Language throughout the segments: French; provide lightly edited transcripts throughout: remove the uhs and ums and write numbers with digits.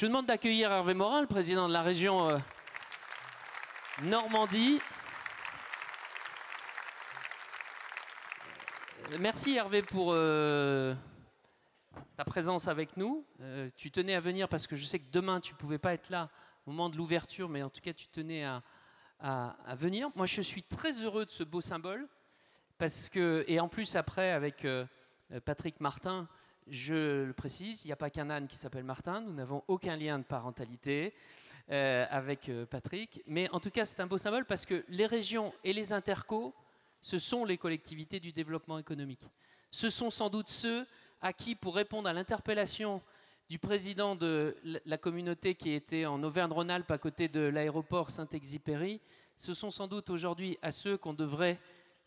Je vous demande d'accueillir Hervé Morin, le président de la région Normandie. Merci Hervé pour ta présence avec nous. Tu tenais à venir parce que je sais que demain tu ne pouvais pas être là au moment de l'ouverture, mais en tout cas tu tenais à venir. Moi je suis très heureux de ce beau symbole parce que, et en plus après avec Patrick Martin, je le précise, il n'y a pas qu'un âne qui s'appelle Martin, nous n'avons aucun lien de parentalité avec Patrick, mais en tout cas c'est un beau symbole parce que les régions et les intercos, ce sont les collectivités du développement économique. Ce sont sans doute ceux à qui, pour répondre à l'interpellation du président de la communauté qui était en Auvergne-Rhône-Alpes à côté de l'aéroport Saint-Exupéry, ce sont sans doute aujourd'hui à ceux qu'on devrait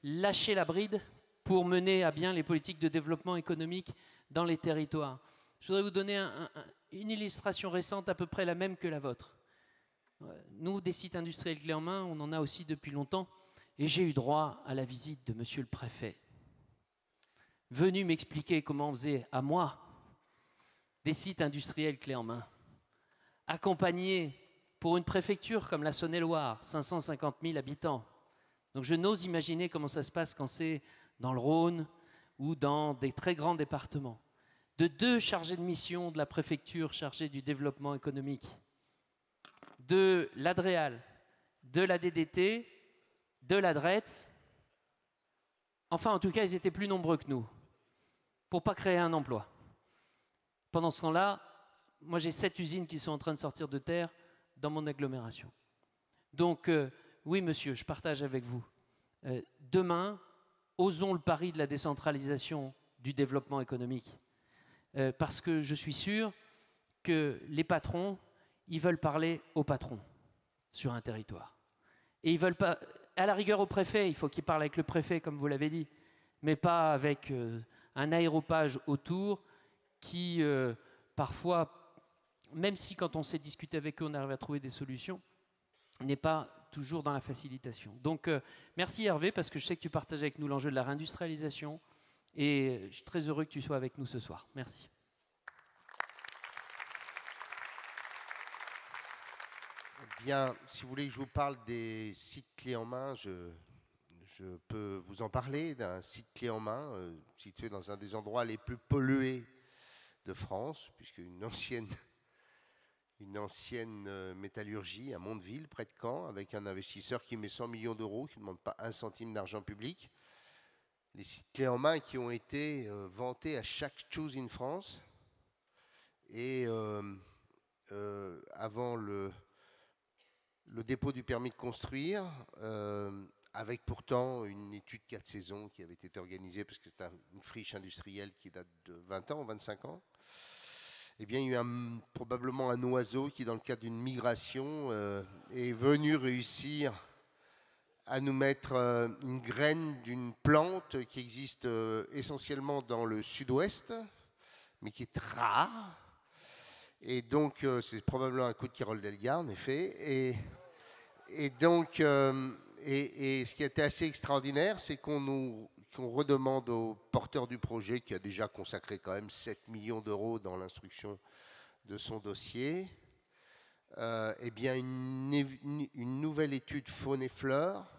lâcher la bride pour mener à bien les politiques de développement économique dans les territoires. Je voudrais vous donner une illustration récente, à peu près la même que la vôtre. Nous, des sites industriels clés en main, on en a aussi depuis longtemps, et j'ai eu droit à la visite de monsieur le préfet, venu m'expliquer comment on faisait à moi des sites industriels clés en main, accompagnés pour une préfecture comme la Saône-et-Loire, 550 000 habitants. Donc je n'ose imaginer comment ça se passe quand c'est dans le Rhône ou dans des très grands départements. De 2 chargés de mission de la préfecture chargés du développement économique, de l'Adréal, de la DDT, de la DRETS. Enfin, en tout cas, ils étaient plus nombreux que nous pour ne pas créer un emploi. Pendant ce temps-là, moi j'ai 7 usines qui sont en train de sortir de terre dans mon agglomération. Donc, oui monsieur, je partage avec vous. Demain, osons le pari de la décentralisation du développement économique. Parce que je suis sûr que les patrons, ils veulent parler aux patrons sur un territoire. Et ils veulent pas, à la rigueur au préfet, il faut qu'ils parlent avec le préfet, comme vous l'avez dit, mais pas avec un aéropage autour qui, parfois, même si quand on s'est discuté avec eux, on arrive à trouver des solutions, n'est pas toujours dans la facilitation. Donc, merci Hervé, parce que je sais que tu partages avec nous l'enjeu de la réindustrialisation, et je suis très heureux que tu sois avec nous ce soir. Merci. Bien, si vous voulez que je vous parle des sites clés en main, je peux vous en parler d'un site clé en main situé dans un des endroits les plus pollués de France, puisque une ancienne métallurgie à Mondeville, près de Caen, avec un investisseur qui met 100 millions d'euros, qui ne demande pas un centime d'argent public. Les sites clés en main qui ont été vantés à chaque Choose in France. Et avant le dépôt du permis de construire, avec pourtant une étude 4 saisons qui avait été organisée, parce que c'est une friche industrielle qui date de 20 ans, 25 ans, eh bien, il y a eu probablement un oiseau qui, dans le cadre d'une migration, est venu réussir à nous mettre une graine d'une plante qui existe essentiellement dans le sud-ouest, mais qui est rare. Et donc, c'est probablement un coup de Carole Delga, en effet. Et donc, ce qui a été assez extraordinaire, c'est qu'on redemande au porteur du projet, qui a déjà consacré quand même 7 millions d'euros dans l'instruction de son dossier, eh bien une nouvelle étude faune et fleurs.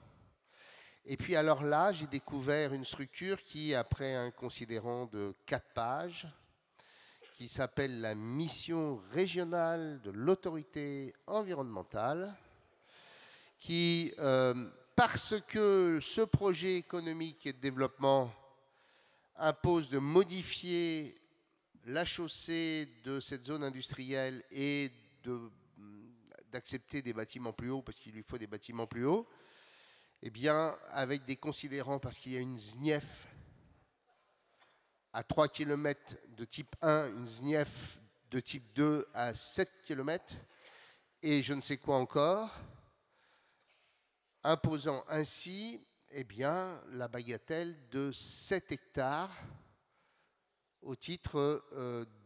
Et puis alors là, j'ai découvert une structure qui, après un considérant de 4 pages, qui s'appelle la mission régionale de l'autorité environnementale, qui, parce que ce projet économique et de développement impose de modifier la chaussée de cette zone industrielle et d'accepter des bâtiments plus hauts, parce qu'il lui faut des bâtiments plus hauts, eh bien, avec des considérants, parce qu'il y a une ZNIEF à 3 km de type 1, une ZNIEF de type 2 à 7 km, et je ne sais quoi encore, imposant ainsi eh bien, la bagatelle de 7 hectares au titre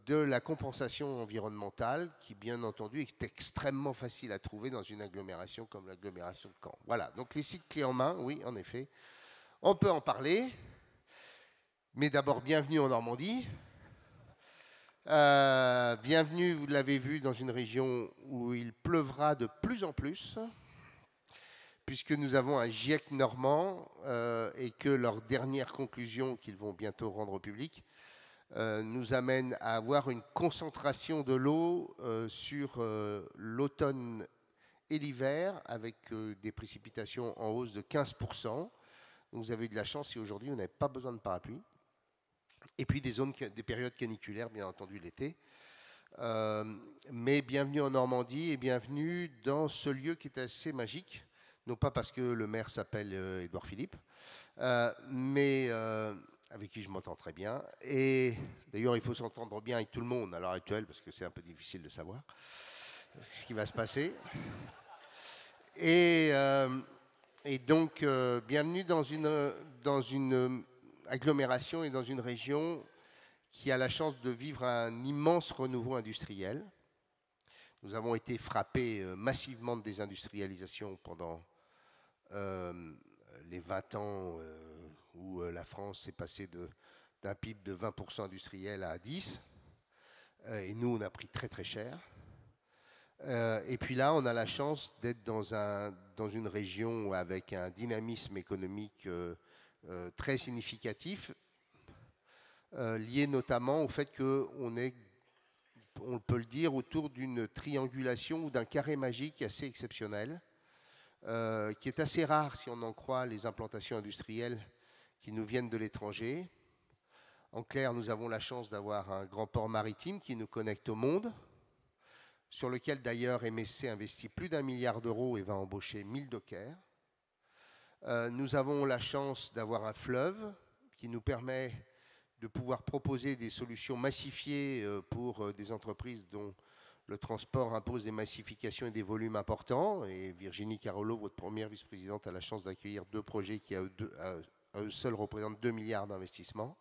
de la compensation environnementale, qui bien entendu est extrêmement facile à trouver dans une agglomération comme l'agglomération de Caen. Voilà, donc les sites clés en main, oui, en effet, on peut en parler, mais d'abord bienvenue en Normandie. Bienvenue, vous l'avez vu, dans une région où il pleuvra de plus en plus, puisque nous avons un GIEC normand et que leurs dernières conclusions, qu'ils vont bientôt rendre au public, nous amènent à avoir une concentration de l'eau sur l'automne et l'hiver, avec des précipitations en hausse de 15%. Donc vous avez eu de la chance si aujourd'hui vous n'avez pas besoin de parapluie. Et puis des périodes caniculaires, bien entendu, l'été. Mais bienvenue en Normandie et bienvenue dans ce lieu qui est assez magique. Non pas parce que le maire s'appelle Édouard Philippe, mais avec qui je m'entends très bien. Et d'ailleurs, il faut s'entendre bien avec tout le monde à l'heure actuelle, parce que c'est un peu difficile de savoir ce qui va se passer. Et donc, bienvenue dans une agglomération et dans une région qui a la chance de vivre un immense renouveau industriel. Nous avons été frappés massivement de désindustrialisation pendant les 20 ans où la France est passée d'un PIB de 20% industriel à 10%. Et nous, on a pris très très cher. Et puis là, on a la chance d'être dans une région avec un dynamisme économique très significatif, lié notamment au fait qu'on est, on peut le dire, autour d'une triangulation ou d'un carré magique assez exceptionnel, qui est assez rare si on en croit les implantations industrielles qui nous viennent de l'étranger. En clair, nous avons la chance d'avoir un grand port maritime qui nous connecte au monde, sur lequel d'ailleurs MSC investit plus d'1 milliard d'euros et va embaucher 1000 dockers. Nous avons la chance d'avoir un fleuve qui nous permet de pouvoir proposer des solutions massifiées pour des entreprises dont le transport impose des massifications et des volumes importants. Et Virginie Carolo, votre première vice-présidente, a la chance d'accueillir 2 projets qui à eux seuls représentent 2 milliards d'investissements.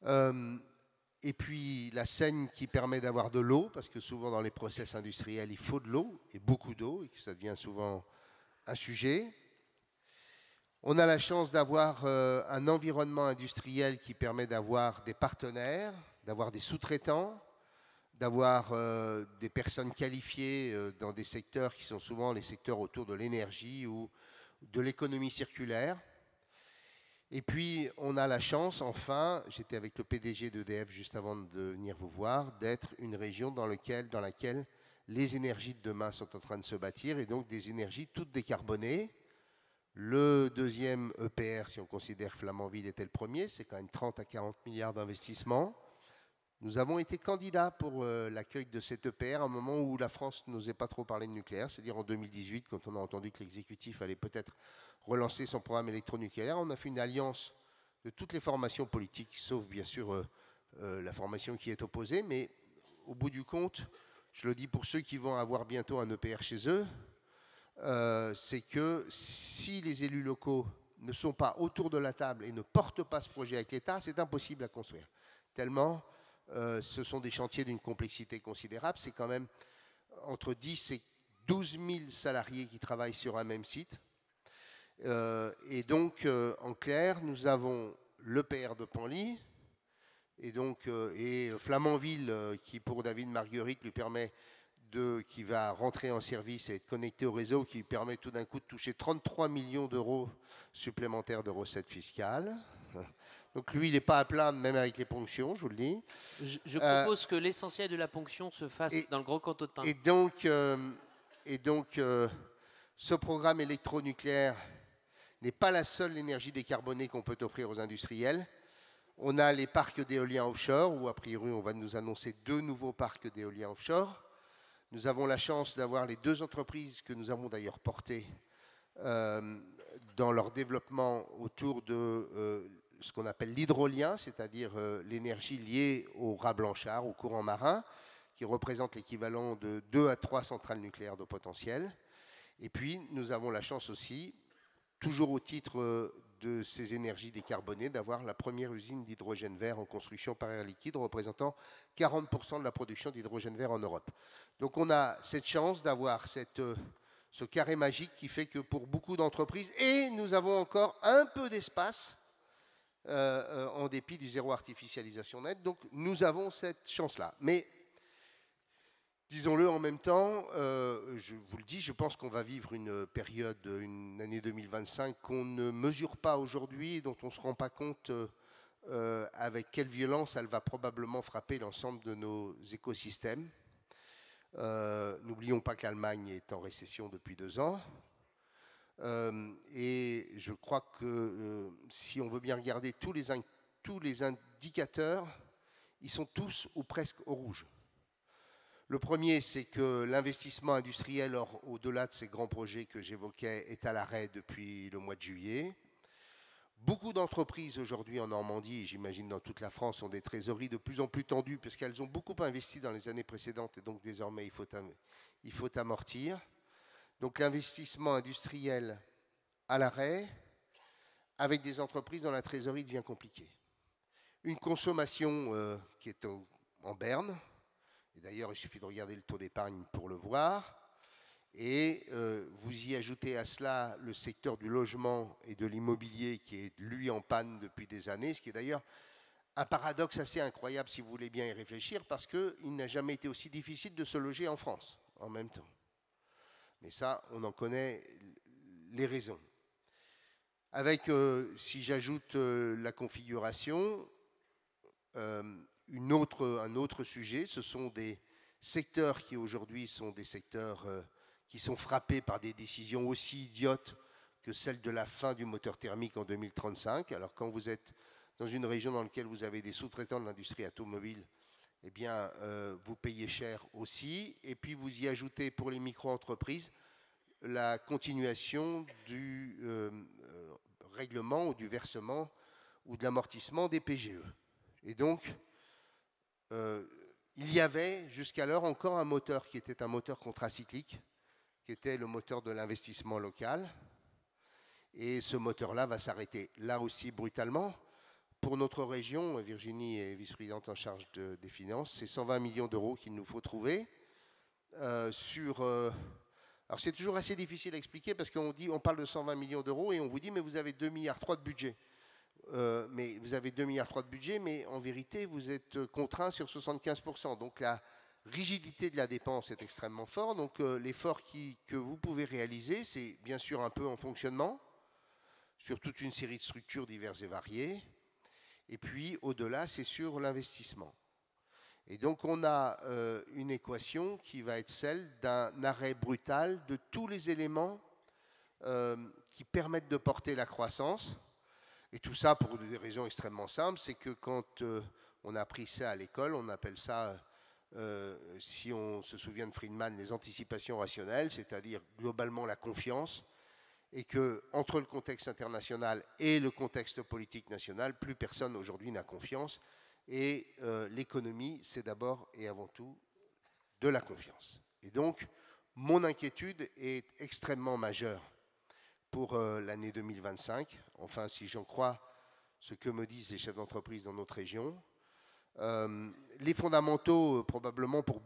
Et puis la Seine qui permet d'avoir de l'eau, parce que souvent dans les process industriels, il faut de l'eau, et beaucoup d'eau, et que ça devient souvent un sujet. On a la chance d'avoir un environnement industriel qui permet d'avoir des partenaires, d'avoir des sous-traitants, d'avoir des personnes qualifiées dans des secteurs qui sont souvent les secteurs autour de l'énergie ou de l'économie circulaire. Et puis, on a la chance, enfin, j'étais avec le PDG d'EDF juste avant de venir vous voir, d'être une région dans laquelle les énergies de demain sont en train de se bâtir, et donc des énergies toutes décarbonées. Le deuxième EPR, si on considère Flamanville était le premier, c'est quand même 30 à 40 milliards d'investissements. Nous avons été candidats pour l'accueil de cet EPR à un moment où la France n'osait pas trop parler de nucléaire, c'est-à-dire en 2018, quand on a entendu que l'exécutif allait peut-être relancer son programme électronucléaire. On a fait une alliance de toutes les formations politiques, sauf bien sûr la formation qui est opposée, mais au bout du compte, je le dis pour ceux qui vont avoir bientôt un EPR chez eux, c'est que si les élus locaux ne sont pas autour de la table et ne portent pas ce projet avec l'État, c'est impossible à construire. Tellement ce sont des chantiers d'une complexité considérable. C'est quand même entre 10 et 12 000 salariés qui travaillent sur un même site. Et donc, en clair, nous avons l'EPR de Penly et Flamanville qui, pour David Marguerite, lui permet qui va rentrer en service et être connecté au réseau, qui permet tout d'un coup de toucher 33 millions d'euros supplémentaires de recettes fiscales. Donc lui, il n'est pas à plaindre, même avec les ponctions, je vous le dis. Je propose que l'essentiel de la ponction se fasse dans le Grand Cotentin. Et donc, ce programme électronucléaire n'est pas la seule énergie décarbonée qu'on peut offrir aux industriels. On a les parcs d'éolien offshore, où a priori on va nous annoncer 2 nouveaux parcs d'éolien offshore. Nous avons la chance d'avoir les 2 entreprises que nous avons d'ailleurs portées dans leur développement autour de ce qu'on appelle l'hydrolien, c'est-à-dire l'énergie liée au raz blanchard, au courant marin, qui représente l'équivalent de 2 à 3 centrales nucléaires de potentiel. Et puis, nous avons la chance aussi, toujours au titre de ces énergies décarbonées, d'avoir la première usine d'hydrogène vert en construction par Air Liquide, représentant 40% de la production d'hydrogène vert en Europe. Donc on a cette chance d'avoir ce carré magique qui fait que pour beaucoup d'entreprises, et nous avons encore un peu d'espace en dépit du zéro artificialisation nette. Donc nous avons cette chance-là. Mais disons-le en même temps, je vous le dis, je pense qu'on va vivre une période, une année 2025 qu'on ne mesure pas aujourd'hui, dont on ne se rend pas compte avec quelle violence elle va probablement frapper l'ensemble de nos écosystèmes. N'oublions pas que l'Allemagne est en récession depuis 2 ans. Et je crois que si on veut bien regarder tous les indicateurs, ils sont tous ou presque au rouge. Le premier, c'est que l'investissement industriel au-delà de ces grands projets que j'évoquais est à l'arrêt depuis le mois de juillet. Beaucoup d'entreprises aujourd'hui en Normandie, et j'imagine dans toute la France, ont des trésoreries de plus en plus tendues parce qu'elles ont beaucoup investi dans les années précédentes et donc désormais il faut amortir. Donc l'investissement industriel à l'arrêt, avec des entreprises dont la trésorerie devient compliquée. Une consommation qui est en berne, et d'ailleurs il suffit de regarder le taux d'épargne pour le voir, et vous y ajoutez à cela le secteur du logement et de l'immobilier qui est lui en panne depuis des années, ce qui est d'ailleurs un paradoxe assez incroyable si vous voulez bien y réfléchir, parce qu'il n'a jamais été aussi difficile de se loger en France en même temps. Mais ça, on en connaît les raisons. Avec, si j'ajoute la configuration, un autre sujet, ce sont des secteurs qui aujourd'hui sont des secteurs qui sont frappés par des décisions aussi idiotes que celle de la fin du moteur thermique en 2035. Alors quand vous êtes dans une région dans laquelle vous avez des sous-traitants de l'industrie automobile, eh bien, vous payez cher aussi. Et puis vous y ajoutez pour les micro-entreprises la continuation du règlement ou du versement ou de l'amortissement des PGE. Et donc, il y avait jusqu'alors encore un moteur qui était un moteur contracyclique, qui était le moteur de l'investissement local. Et ce moteur-là va s'arrêter là aussi brutalement. Pour notre région, Virginie est vice-présidente en charge des finances, c'est 120 millions d'euros qu'il nous faut trouver. Alors c'est toujours assez difficile à expliquer parce on parle de 120 millions d'euros et on vous dit mais vous avez 2,3 milliards de budget. Mais vous avez 2,3 milliards de budget, mais en vérité vous êtes contraint sur 75%. Donc la rigidité de la dépense est extrêmement forte. Donc l'effort que vous pouvez réaliser, c'est bien sûr un peu en fonctionnement, sur toute une série de structures diverses et variées. Et puis au-delà, c'est sur l'investissement. Et donc on a une équation qui va être celle d'un arrêt brutal de tous les éléments qui permettent de porter la croissance. Et tout ça pour des raisons extrêmement simples, c'est que quand on a appris ça à l'école, on appelle ça, si on se souvient de Friedman, les anticipations rationnelles, c'est-à-dire globalement la confiance, et que entre le contexte international et le contexte politique national, plus personne aujourd'hui n'a confiance. Et l'économie, c'est d'abord et avant tout de la confiance. Et donc, mon inquiétude est extrêmement majeure pour l'année 2025. Enfin, si j'en crois ce que me disent les chefs d'entreprise dans notre région. Les fondamentaux, probablement pour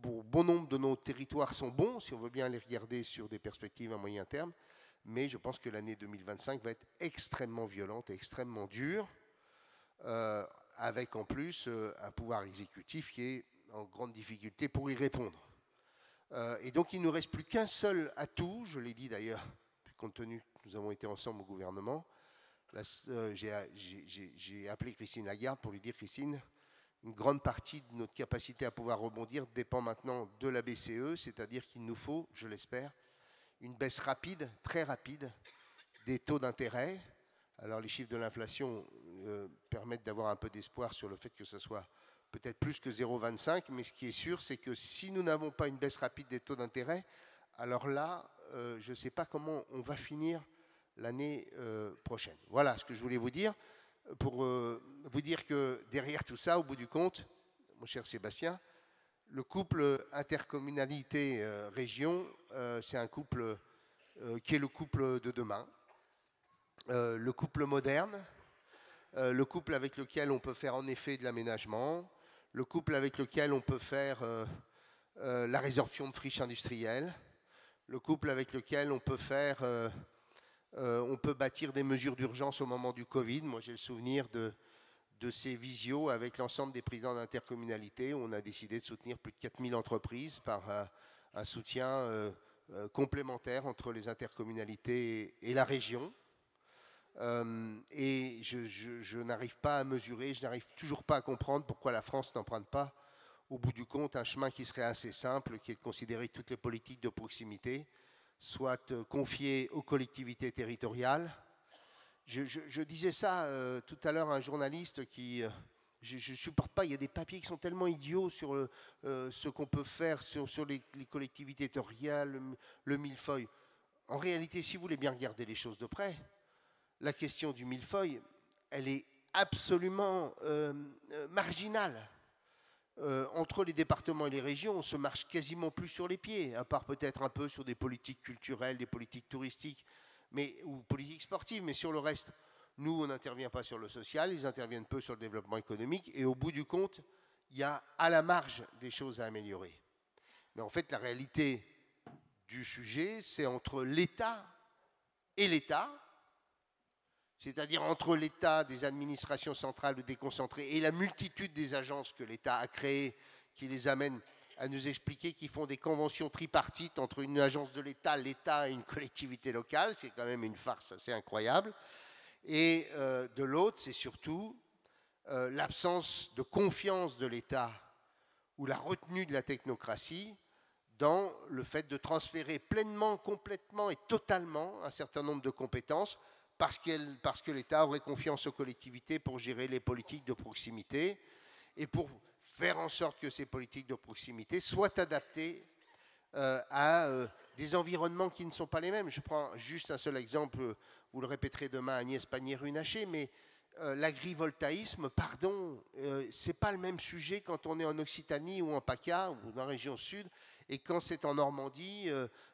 bon nombre de nos territoires sont bons, si on veut bien les regarder sur des perspectives à moyen terme, mais je pense que l'année 2025 va être extrêmement violente et extrêmement dure, avec en plus un pouvoir exécutif qui est en grande difficulté pour y répondre. Et donc il ne nous reste plus qu'un seul atout, je l'ai dit d'ailleurs, compte tenu que nous avons été ensemble au gouvernement. J'ai appelé Christine Lagarde pour lui dire, Christine, une grande partie de notre capacité à pouvoir rebondir dépend maintenant de la BCE, c'est-à-dire qu'il nous faut, je l'espère, une baisse rapide, très rapide, des taux d'intérêt. Alors les chiffres de l'inflation permettent d'avoir un peu d'espoir sur le fait que ce soit peut-être plus que 0,25, mais ce qui est sûr, c'est que si nous n'avons pas une baisse rapide des taux d'intérêt, alors là, je ne sais pas comment on va finir l'année prochaine. Voilà ce que je voulais vous dire. Pour vous dire que derrière tout ça, au bout du compte, mon cher Sébastien, le couple intercommunalité-région, c'est un couple qui est le couple de demain, le couple moderne, le couple avec lequel on peut faire en effet de l'aménagement, le couple avec lequel on peut faire la résorption de friches industrielles, le couple avec lequel on peut faire On peut bâtir des mesures d'urgence au moment du Covid. Moi, j'ai le souvenir de ces visios avec l'ensemble des présidents d'intercommunalités. On a décidé de soutenir plus de 4000 entreprises par un soutien complémentaire entre les intercommunalités et la région. Et je n'arrive pas à mesurer, je n'arrive toujours pas à comprendre pourquoi la France n'emprunte pas, au bout du compte, un chemin qui serait assez simple, qui est de considérer que toutes les politiques de proximité soient confiées aux collectivités territoriales. Je disais ça tout à l'heure à un journaliste qui... je ne supporte pas, il y a des papiers qui sont tellement idiots sur ce qu'on peut faire sur les collectivités territoriales, le millefeuille. En réalité, si vous voulez bien regarder les choses de près, la question du millefeuille, elle est absolument marginale. Entre les départements et les régions, on se marche quasiment plus sur les pieds, à part peut-être un peu sur des politiques culturelles, des politiques touristiques, ou politiques sportives, mais sur le reste, nous, on n'intervient pas sur le social, ils interviennent peu sur le développement économique, et au bout du compte, il y a à la marge des choses à améliorer. Mais en fait, la réalité du sujet, c'est entre l'État et l'État, c'est-à-dire entre l'État, des administrations centrales déconcentrées et la multitude des agences que l'État a créées, qui les amènent à nous expliquer qu'ils font des conventions tripartites entre une agence de l'État, l'État et une collectivité locale. C'est quand même une farce assez incroyable. Et de l'autre, c'est surtout l'absence de confiance de l'État ou la retenue de la technocratie dans le fait de transférer pleinement, complètement et totalement un certain nombre de compétences parce que l'État aurait confiance aux collectivités pour gérer les politiques de proximité et pour faire en sorte que ces politiques de proximité soient adaptées à des environnements qui ne sont pas les mêmes. Je prends juste un seul exemple, vous le répéterez demain à Agnès Pannier-Runacher, mais l'agrivoltaïsme, pardon, c'est pas le même sujet quand on est en Occitanie ou en PACA ou dans la région sud, et quand c'est en Normandie,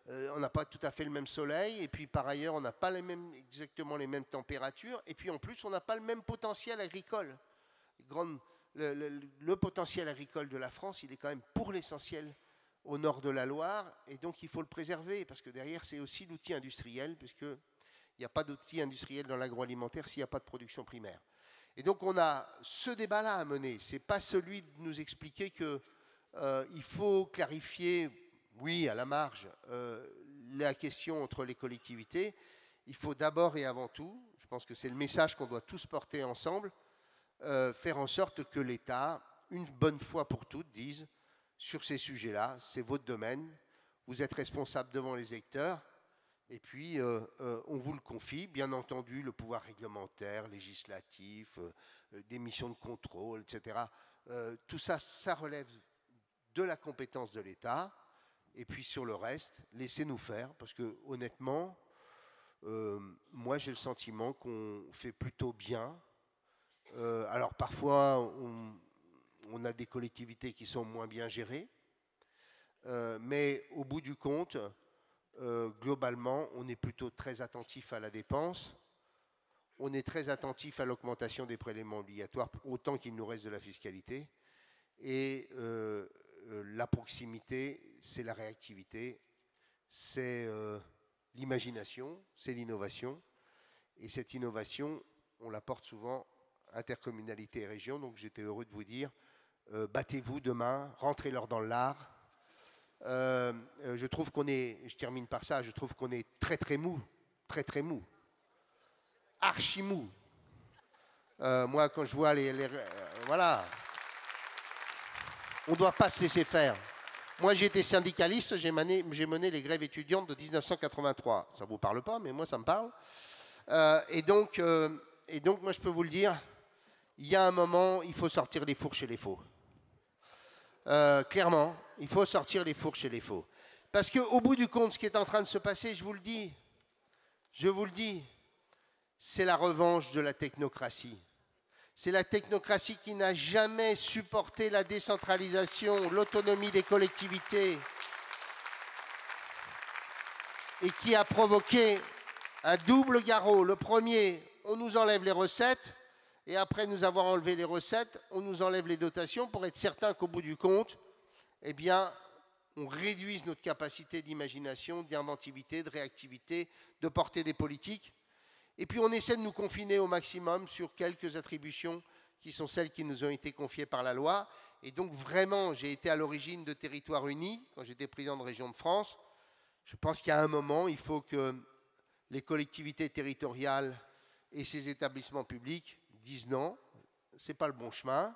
on n'a pas tout à fait le même soleil, et puis par ailleurs, on n'a pas exactement les mêmes températures, et puis en plus, on n'a pas le même potentiel agricole. Le potentiel agricole de la France, il est quand même pour l'essentiel au nord de la Loire, et donc il faut le préserver, parce que derrière, c'est aussi l'outil industriel, puisqu'il n'y a pas d'outil industriel dans l'agroalimentaire s'il n'y a pas de production primaire. Et donc on a ce débat-là à mener. Ce n'est pas celui de nous expliquer qu'il faut clarifier, oui, à la marge, la question entre les collectivités. Il faut d'abord et avant tout, je pense que c'est le message qu'on doit tous porter ensemble, faire en sorte que l'État, une bonne fois pour toutes, dise sur ces sujets-là, c'est votre domaine, vous êtes responsable devant les électeurs, et puis on vous le confie, bien entendu, le pouvoir réglementaire, législatif, des missions de contrôle, etc. Tout ça, ça relève de la compétence de l'État, et puis sur le reste, laissez-nous faire, parce que honnêtement, moi j'ai le sentiment qu'on fait plutôt bien. Alors parfois, on a des collectivités qui sont moins bien gérées, mais au bout du compte, globalement, on est plutôt très attentif à la dépense, on est très attentif à l'augmentation des prélèvements obligatoires, autant qu'il nous reste de la fiscalité, et la proximité, c'est la réactivité, c'est l'imagination, c'est l'innovation, et cette innovation, on la porte souvent intercommunalité et région, donc j'étais heureux de vous dire, battez-vous demain, rentrez-leur dans l'art. Je trouve qu'on est, je termine par ça, je trouve qu'on est très très mou, archi mou. Moi, quand je vois voilà, on ne doit pas se laisser faire. Moi, j'étais syndicaliste, j'ai mené les grèves étudiantes de 1983. Ça ne vous parle pas, mais moi, ça me parle. Et donc, moi, je peux vous le dire, il y a un moment, il faut sortir les fourches et les faux. Clairement, il faut sortir les fourches et les faux. Parce qu'au bout du compte, ce qui est en train de se passer, je vous le dis, c'est la revanche de la technocratie. C'est la technocratie qui n'a jamais supporté la décentralisation, l'autonomie des collectivités et qui a provoqué un double garrot. Le premier, on nous enlève les recettes et après nous avoir enlevé les recettes, on nous enlève les dotations pour être certain qu'au bout du compte, eh bien, on réduise notre capacité d'imagination, d'inventivité, de réactivité, de porter des politiques. Et puis on essaie de nous confiner au maximum sur quelques attributions qui sont celles qui nous ont été confiées par la loi. Et donc vraiment, j'ai été à l'origine de Territoires Unis, quand j'étais président de Région de France. Je pense qu'à un moment, il faut que les collectivités territoriales et ces établissements publics disent non, ce n'est pas le bon chemin,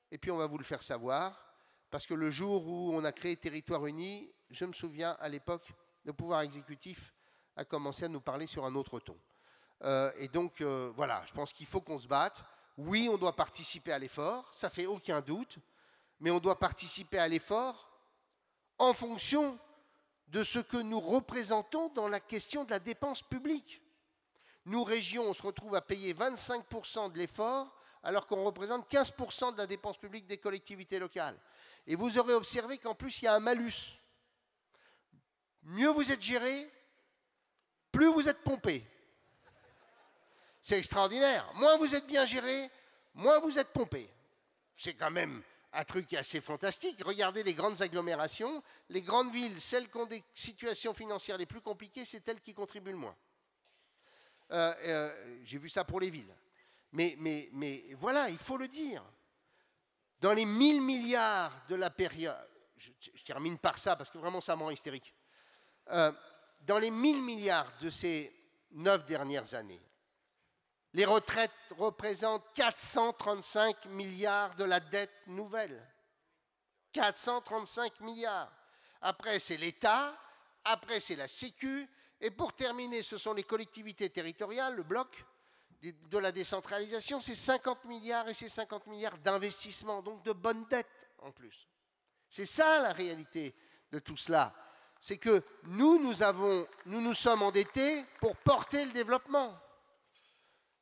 et puis on va vous le faire savoir, parce que le jour où on a créé Territoires Unis, je me souviens à l'époque, le pouvoir exécutif a commencé à nous parler sur un autre ton. Et donc, voilà, je pense qu'il faut qu'on se batte. Oui, on doit participer à l'effort, ça ne fait aucun doute, mais on doit participer à l'effort en fonction de ce que nous représentons dans la question de la dépense publique. Nous, régions, on se retrouve à payer 25% de l'effort, alors qu'on représente 15% de la dépense publique des collectivités locales. Et vous aurez observé qu'en plus, il y a un malus. Mieux vous êtes géré, plus vous êtes pompé. C'est extraordinaire. Moins vous êtes bien géré, moins vous êtes pompé. C'est quand même un truc assez fantastique. Regardez les grandes agglomérations, les grandes villes, celles qui ont des situations financières les plus compliquées, c'est elles qui contribuent le moins. J'ai vu ça pour les villes. Mais voilà, il faut le dire. Dans les 1000 milliards de la période, je termine par ça parce que vraiment ça me rend hystérique. Dans les 1000 milliards de ces 9 dernières années, les retraites représentent 435 milliards de la dette nouvelle. 435 milliards. Après, c'est l'État, après, c'est la Sécu, et pour terminer, ce sont les collectivités territoriales, le bloc de la décentralisation, c'est 50 milliards et c'est 50 milliards d'investissement, donc de bonnes dettes en plus. C'est ça la réalité de tout cela. C'est que nous nous sommes endettés pour porter le développement.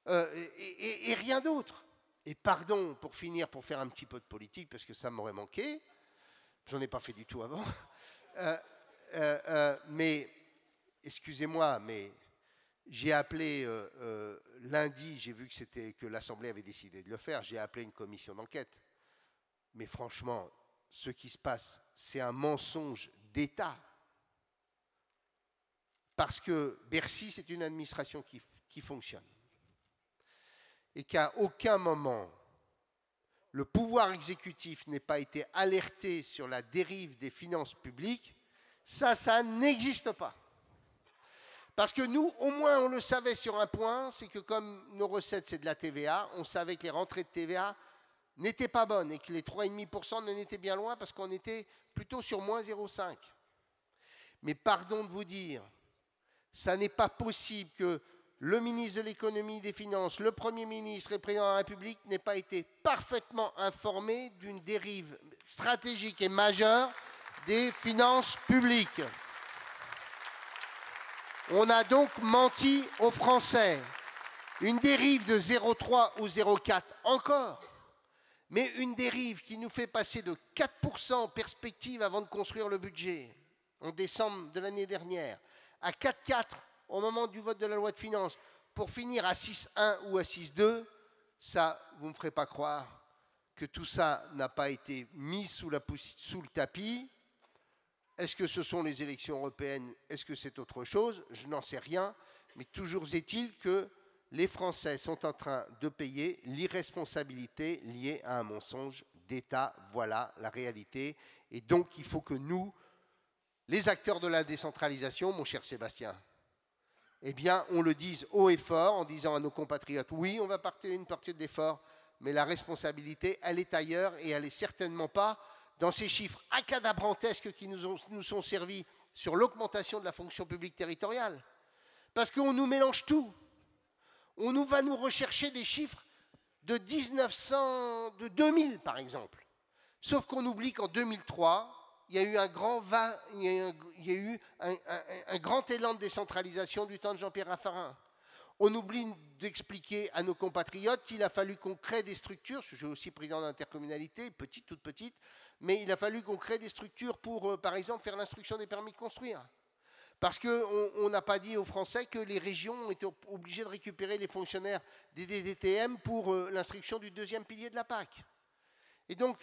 Et rien d'autre. Et pardon, pour finir, pour faire un petit peu de politique, parce que ça m'aurait manqué, j'en ai pas fait du tout avant, mais excusez-moi, mais j'ai appelé lundi, j'ai vu que l'Assemblée avait décidé de le faire, j'ai appelé une commission d'enquête. Mais franchement, ce qui se passe, c'est un mensonge d'État. Parce que Bercy, c'est une administration qui fonctionne. Et qu'à aucun moment, le pouvoir exécutif n'ait pas été alerté sur la dérive des finances publiques, ça n'existe pas. Parce que nous, au moins, on le savait sur un point, c'est que comme nos recettes, c'est de la TVA, on savait que les rentrées de TVA n'étaient pas bonnes et que les 3,5% n'en étaient bien loin parce qu'on était plutôt sur moins 0,5. Mais pardon de vous dire, ça n'est pas possible que le ministre de l'économie et des finances, le Premier ministre et le président de la République n'aient pas été parfaitement informés d'une dérive stratégique et majeure des finances publiques. On a donc menti aux Français. Une dérive de 0,3 ou 0,4 encore, mais une dérive qui nous fait passer de 4% en perspective avant de construire le budget, en décembre de l'année dernière, à 4,4 au moment du vote de la loi de finances, pour finir à 6,1 ou à 6,2, ça, vous ne me ferez pas croire que tout ça n'a pas été mis sous le tapis. Est-ce que ce sont les élections européennes? Est-ce que c'est autre chose? Je n'en sais rien, mais toujours est-il que les Français sont en train de payer l'irresponsabilité liée à un mensonge d'État. Voilà la réalité. Et donc, il faut que nous, les acteurs de la décentralisation, mon cher Sébastien, eh bien, on le dise haut et fort en disant à nos compatriotes, oui, on va partir une partie de l'effort, mais la responsabilité, elle est ailleurs et elle n'est certainement pas dans ces chiffres acadabrantesques qui nous sont servis sur l'augmentation de la fonction publique territoriale. Parce qu'on nous mélange tout. On va nous rechercher des chiffres de 2000, par exemple. Sauf qu'on oublie qu'en 2003, il y a eu un grand élan de décentralisation du temps de Jean-Pierre Raffarin. On oublie d'expliquer à nos compatriotes qu'il a fallu qu'on crée des structures, je suis aussi président d'intercommunalité, petite, toute petite, mais il a fallu qu'on crée des structures pour, par exemple, faire l'instruction des permis de construire. Parce qu'on n'a pas dit aux Français que les régions ont été obligées de récupérer les fonctionnaires des DDTM pour l'instruction du deuxième pilier de la PAC. Et donc,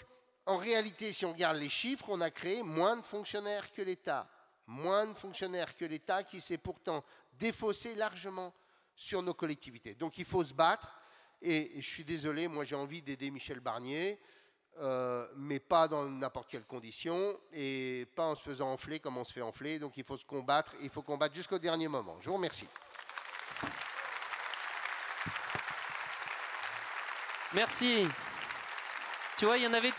en réalité, si on regarde les chiffres, on a créé moins de fonctionnaires que l'État. Moins de fonctionnaires que l'État qui s'est pourtant défaussé largement sur nos collectivités. Donc il faut se battre. Et je suis désolé, moi j'ai envie d'aider Michel Barnier, mais pas dans n'importe quelle condition et pas en se faisant enfler comme on se fait enfler. Donc il faut se combattre, il faut combattre jusqu'au dernier moment. Je vous remercie. Merci. Tu vois, il y en avait